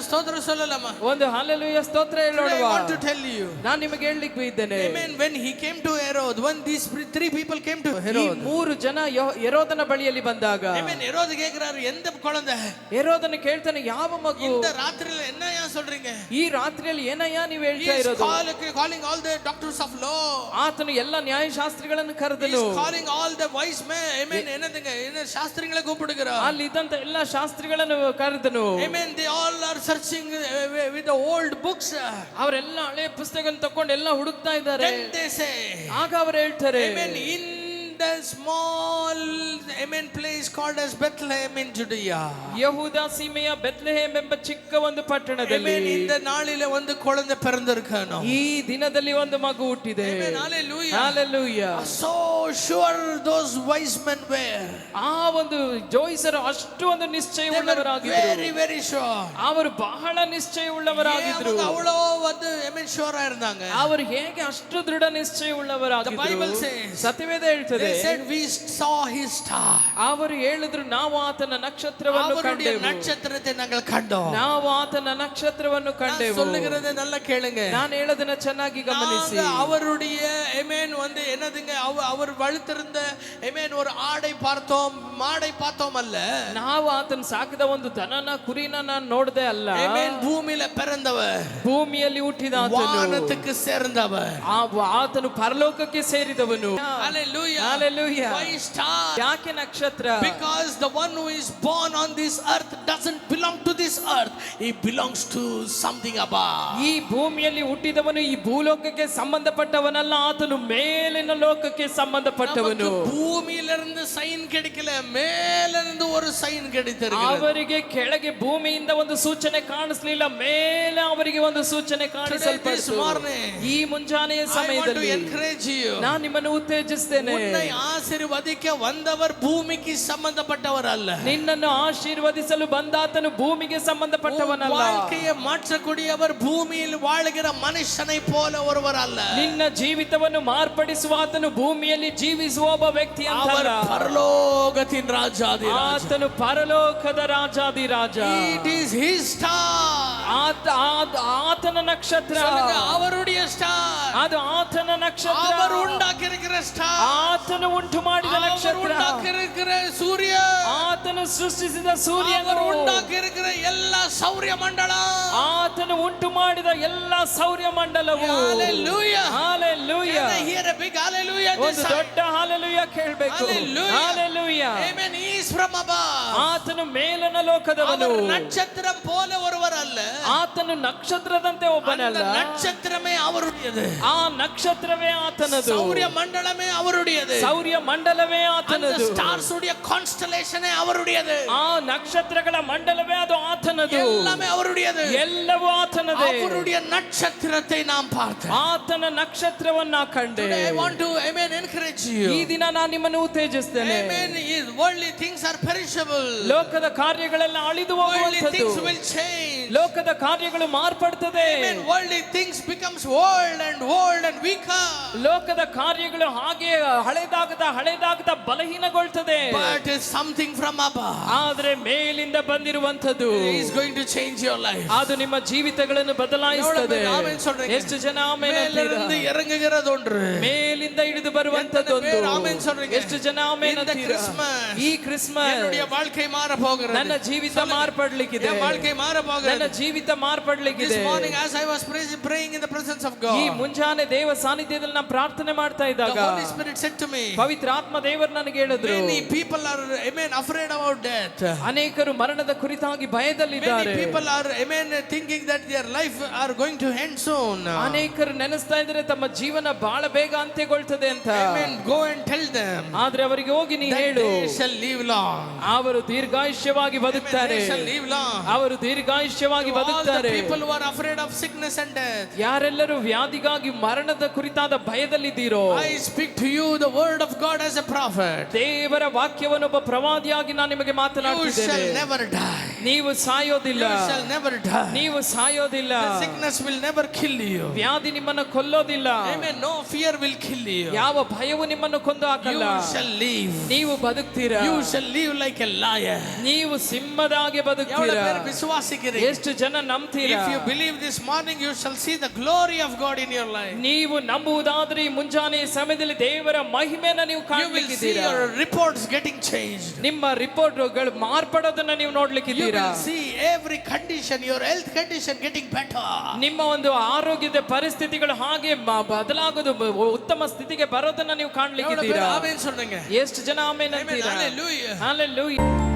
ಸ್ತೋತ್ರ சொல்லலாமா? ಒಂದು ಹಲ್ಲೆಲೂಯಾ ಸ್ತೋತ್ರ I ಹೇಳೋಣ. want to tell you. ನಾನು ನಿಮಗೆ ಹೇಳಲಿಕ್ಕೆ ಇದ್ದೇನೆ. Amen. When he came to Herod, when these three people came to ಈ Herod. ಮೂರು ಜನ ಹೆರೋದನ ಬಳಿಯಲ್ಲಿ ಬಂದಾಗ Amen. Herod கேக்குறாரு எந்த குழந்தை? ಹೆರೋದನ ಕೇಳ್ತಾನೆ ಯಾವ ಮಗು? இந்த ராத்திரில என்னையா சொல்றீங்க? ಈ ರಾತ್ರಿಯಲ್ಲಿ ಏನಯ್ಯ ನೀವು He ಹೇಳ್ತಾ is ಇರೋದು? calling all the doctors of law. ಆತನು ಎಲ್ಲ ನ್ಯಾಯಶಾಸ್ತ್ರಿಗಳನ್ನು He ಕರೆದನು. is calling all the wise men. Amen. என்னதுங்க? என்ன ಶಾಸ್ತ್ರಿகளை கூப்பிடுகிறார். ಅಲ್ಲಿ ಇದ್ದಂತ ಎಲ್ಲ ಶಾಸ್ತ್ರಿಗಳನ್ನು ಕರೆದನು. Amen. They all are searching with the old books. ಅವರೆಲ್ಲ ಹಳೆ ಪುಸ್ತಕಗಳನ್ನು ತಕೊಂಡು ಎಲ್ಲ ಹುಡುಕ್ತಾ ಇದ್ದಾರೆ. Then they say, ಆಗ ಅವರು ಹೇಳ್ತಾರೆ, Amen. In the small, amen, place called as Bethlehem in Judea. ಯಹೂದ ಸೀಮೆಯ ಬೆತ್ಲೆಹೇಮ್ ಎಂಬ ಚಿಕ್ಕ ಒಂದು ಪಟ್ಟಣದಲ್ಲಿ Amen. இந்த நாளிலே ಒಂದು குழந்தை பிறந்திருக்கானோ. ಈ ದಿನದಲ್ಲಿ ಒಂದು ಮಗು ಹುಟ್ಟಿದೆ. Amen. Hallelujah. Hallelujah. So sure those wise men were. ಆ ಒಂದು ಜೋಯಿಸರು ಅಷ್ಟು ಒಂದು They were ನಿಶ್ಚಯವುಳ್ಳವರಾಗಿದ್ದರು. very very sure. ಅವರು ಬಹಳ ನಿಶ್ಚಯವುಳ್ಳವರಾಗಿದ್ದರು. ಅವಳು ಒಂದು amen sure இருந்தாங்க. ಅವರು ಹೇಗೆ ಅಷ್ಟು ದೃಢ ನಿಶ್ಚಯವುಳ್ಳವರಾಗಿದ್ದರು? The Bible says, ಸತ್ಯವೇದ ಹೇಳ್ತದೆ, they said we saw his star. ಅವರು ಹೇಳಿದ್ರು ನಾವು ಆತನ ನಕ್ಷತ್ರವನ್ನು அவருடைய ಕಂಡೆವು. நட்சத்திரத்தை நாங்கள் கண்டோம். ನಾವು ಆತನ ನಕ್ಷತ್ರವನ್ನು ಕಂಡೆವು. சொல்லுகிறதை நல்லா கேளுங்க. ನಾನು ಹೇಳೋದನ್ನ ಚೆನ್ನಾಗಿ ಗಮನಿಸಿ. அவருடைய amen வந்து என்னதுங்க, அவர் வளர்த்திருந்த amen ஒரு ஆடை பார்த்தோம், மாடை பார்த்தோம் அல்ல. ನಾವು ಆತನ ಸಾಕಿದ ಒಂದು ದನನ ಕುರಿನ ನಾನು ನೋಡದೆ ಅಲ್ಲ. amen ಭೂಮಿயில பிறந்தவர், ಭೂಮಿಯಲ್ಲಿ ಹುಟ್ಟಿದ ಆತನು, ವಾನಕ್ಕೆ ಸೇರಿದவர், ಆತನು ಪರಲೋಕಕ್ಕೆ ಸೇರಿದವನು. Hallelujah. Hallelujah. Why star? ಯಾಕೆ ನಕ್ಷತ್ರ? Because the one who is born on this earth doesn't belong to this earth. He belongs to something above. ಈ ಭೂಮಿಯಲ್ಲಿ ಹುಟ್ಟಿದವನು ಈ ಭೂಲೋಕಕ್ಕೆ ಸಂಬಂಧಪಟ್ಟವನಲ್ಲ, ಆತನು ಮೇಲಿನ ಲೋಕಕ್ಕೆ ಸಂಬಂಧಪಟ್ಟವನು. ಭೂಮಿயிலிருந்து ಸೈನ್ கிடைக்கல, ಮೇಲಿருந்து ஒரு ಸೈನ್ கிடைத்திருக்கிறது. ಅವರಿಗೆ ಕೆಳಗೆ ಭೂಮಿಯಿಂದ ಒಂದು ಸೂಚನೆ ಕಾಣಿಸಲಿಲ್ಲ, ಮೇಲೆ ಅವರಿಗೆ ಒಂದು ಸೂಚನೆ ಕಾಣಿಸಲ್ಪಟ್ಟಿತು. ಈ ಮುಂಜಾನೆಯ ಸಮಯದಲ್ಲಿ ನಾನು ನಿಮ್ಮನ್ನು ಉತ್ತೇಜಿಸ್ತೇನೆ. ಉನ್னை ಆಶೀರ್ವದಿக்க வந்தவர் ಭೂಮಿಗೆ ಸಂಬಂಧಪಟ್ಟவர் ಅಲ್ಲ. ನಿನ್ನನ್ನು ಆಶೀರ್ವದಿಸಲು ಬಂದಾತನು ಭೂಮಿಗೆ ಸಂಬಂಧಪಟ್ಟವನಲ್ಲ. வாழ்க்கையை மாற்றக்கூடியவர் ಭೂಮಿಯಲ್ಲಿ வாழுகிற ಮನುಷ್ಯனை போல ஒருவர் அல்ல. ನಿನ್ನ ಜೀವಿತವನ್ನು ಮಾರ್ಪಡಿಸುವ ಆತನು ಭೂಮಿಯಲ್ಲಿ ಜೀವಿಸುವ ಒಬ್ಬ ವ್ಯಕ್ತಿ ಅಂತಲ್ಲ. ಪರಲೋಕದ ರಾಜಾಧಿರಾಜ. ಆತನು ಪರಲೋಕದ ರಾಜಾಧಿರಾಜ. It is his star. ಆತನ ನಕ್ಷತ್ರ. ಅವರುடைய ಸ್ಟಾರ್. ಅದು ಆತನ ನಕ್ಷತ್ರ. ಅವರು ಉಂಟಾಕಿರುವ ಸ್ಟಾರ್. ಆತನು ಉಂಟು ಮಾಡಿದ ನಕ್ಷತ್ರ. ಉಂಟಾಕಿರುವ ಸೂರ್ಯ. ಆತನು ಸೃಷ್ಟಿಸಿದ ಸೂರ್ಯನು. ಅವರು ಉಂಟಾಕಿರುವ ಎಲ್ಲ ಸೌರ್ಯ ಮಂಡಲ. ಆತನು ಉಂಟು ಮಾಡಿದ ಎಲ್ಲ ಸೌರ್ಯ ಮಂಡಲವು. Hallelujah. Hallelujah. Can I hear a big hallelujah? ಒಂದು ದೊಡ್ಡ ಹಾಲೆಲೂಯಾ ಕೇಳಬೇಕು. Hallelujah. Amen. He is from above. ಆತನು ಮೇಲನ ಲೋಕದವನು. ನಕ್ಷತ್ರ ಪೋಲ ಒರುವರಲ್ಲ. ಆತನು ನಕ್ಷತ್ರದಂತೆ ಒಬ್ಬನಲ್ಲ. ನಕ್ಷತ್ರವೇ ಅವರುடையது. ಆ ನಕ್ಷತ್ರವೇ ಆತನದು. ಸೌರ್ಯ ಮಂಡಲವೇ ಅವರುடையது. ಸೌರ್ಯ ಮಂಡಲವೇ ಆತನದು. Stars ಉடைய constellation ಅವರುடையது. ಆ ನಕ್ಷತ್ರಗಳ ಮಂಡಲವೇ ಅದು ಆತನದು. ಎಲ್ಲವೇ ಅವರುடையது. ಎಲ್ಲವೂ ಆತನದೇ. ಅವರುடைய ನಕ್ಷತ್ರத்தை நாம் பார்த்தோம். ಆತನ ನಕ್ಷತ್ರವನ್ನ ಕಂಡೆ. I want to amen encourage you. ಈ ದಿನ ನಾನು ನಿಮ್ಮನ್ನು ಉತ್ತೇಜಿಸ್ತೇನೆ. Amen. Worldly things are perishable. ಲೋಕದ ಕಾರ್ಯಗಳೆಲ್ಲ ಅಳಿದು ಹೋಗುವಂತದ್ದು. Worldly things will change. ಲೋಕದ ಕಾರ್ಯಗಳು ಮಾರ್ಪಡುತ್ತದೆ. Amen. Worldly things becomes old and weaker. ಲೋಕದ ಕಾರ್ಯಗಳು ಹಾಗೆ ಹಳೆದಾಗದ ಬಲಹೀನಗೊಳ್ತದೆ. But something from above. ಆದರೆ ಮೇಲಿಂದ ಬಂದಿರುವಂತದ್ದು is going to change your life. ಅದು ನಿಮ್ಮ ಜೀವಿತಗಳನ್ನು ಬದಲಾಯಿಸುತ್ತದೆ. ಎಷ್ಟು ಜನ ಆಮೆನ್ ಅಂತೀರಾ? ಇறங்குகிறது ஒன்று. ಮೇಲಿಂದ ಇಳಿದು ಬರುವಂತದ್ದು ಒಂದು. ಆಮೆನ್ சொல்றீங்க. ಎಷ್ಟು ಜನ ಆಮೆನ್ ಅಂತೀರಾ? ಈ ಕ್ರಿಸ್ಮಸ್ என்னுடைய வாழ்க்கை மாற போகிறது. ನನ್ನ ಜೀವಿತ ಮಾರ್ಪಡಲಿಕ್ಕಿದೆ. வாழ்க்கை ಮಾற போகிறது. ನನ್ನ ಜೀವಿತ ಮಾರ್ಪಡಲಿಕ್ಕಿದೆ. This morning as I was praying in the presence of God. ಈ ಮುಂಜಾನೆ ದೇವ ಸಾನ್ನಿಧ್ಯದಲ್ಲಿ ನಾನು ಪ್ರಾರ್ಥನೆ ಮಾಡ್ತಾ ಇದ್ದಾಗ the Holy Spirit said to me, ಪವಿತ್ರ ಆತ್ಮ ದೇವರು ನನಗೆ ಹೇಳಿದ್ರು, many people are amen afraid about death. ಅನೇಕರು ಮರಣದ ಕುರಿತಾಗಿ ಭಯದಲ್ಲಿದ್ದಾರೆ. Many people are amen thinking that their life are going to end soon. ಅನೇಕರು ನೆನೆಸ್ತಾ ಇದ್ದಾರೆ ತಮ್ಮ ಜೀವನ ಬಹಳ ಬೇಗ ಅಂತ್ಯಗೊಳ್ತದೆ ಅಂತ. Amen. Go and tell them. ಆದ್ರೆ ಅವರಿಗೆ ಹೋಗಿ ನೀ ಹೇಳು, they shall live long. ಅವರು ದೀರ್ಘಾಯುಷ್ಯವಾಗಿ ಬದುಕ್ತಾರೆ. They shall live long. ಅವರು ದೀರ್ಘಾಯುಷ್ಯವಾಗಿ ಬದುಕ್ತಾರೆ. All the people who are afraid of sickness and death. ಯಾರೆಲ್ಲರೂ ವ್ಯಾಧಿಗಾಗಿ ಮರಣದ ಕುರಿತಾದ ಭಯದಲ್ಲಿದ್ದೀರೋ, I speak to you the word of God as a prophet. ದೇವರ ವಾಕ್ಯವನ್ನು ಒಬ್ಬ ಪ್ರವಾದಿಯಾಗಿ ನಾನು ನಿಮಗೆ ಮಾತನಾಡುತ್ತಿದ್ದೇನೆ. You shall never die. ನೀವು ಸಾಯೋದಿಲ್ಲ. You shall never die. ನೀವು ಸಾಯೋದಿಲ್ಲ. The sickness will never kill you. ವ್ಯಾಧಿ ನಿಮ್ಮನ್ನು ಕೊಲ್ಲೋದಿಲ್ಲ. Amen. No fear will kill you. ಯಾವ ಭಯವು ನಿಮ್ಮನ್ನು ಕೊಂದು ಹಾಕಲ್ಲ. You shall live. ನೀವು ಬದುಕ್ತೀರಾ. You shall live like a lion. ನೀವು ಸಿಂಹದ ಹಾಗೆ ಬದುಕ್ತೀರಾ. ವಿಶ್ವಾಸಿಗರೇ, ಎಷ್ಟು ಜನ ನಂಬ್ತೀರಾ? If you believe this morning, you shall see the glory of God in your life. ನೀವು ನಂಬುವುದಾದ್ರೆ ಈ ಮುಂಜಾನೆ ಸಮಯದಲ್ಲಿ ದೇವರ ಮಹಿಮೆಯನ್ನು ನೀವು ಕಾಣಲಿಕ್ಕಿದ್ದೀರಾ. You will see your reports getting changed. ನಿಮ್ಮ ರಿಪೋರ್ಟ್ಗಳು ಮಾರ್ಪಡೋದನ್ನ ನೀವು ನೋಡ್ಲಿಕ್ಕಿದ್ದೀರಾ. You will see every condition, your health condition getting better. ನಿಮ್ಮ ಒಂದು ಆರೋಗ್ಯದ ಪರಿಸ್ಥಿತಿಗಳು ಹಾಗೆ ಬದಲಾಗೋದು, ಉತ್ತಮ ಸ್ಥಿತಿಗೆ ಬರೋದನ್ನ ನೀವು ಕಾಣಲಿಕ್ಕಿದ್ದೀರಾ. ಆಮೆನ್ சொல்லுங்க. ಎಷ್ಟು ಜನ ಆಮೆನ್ ಅಂತೀರಾ? Hallelujah. Hallelujah.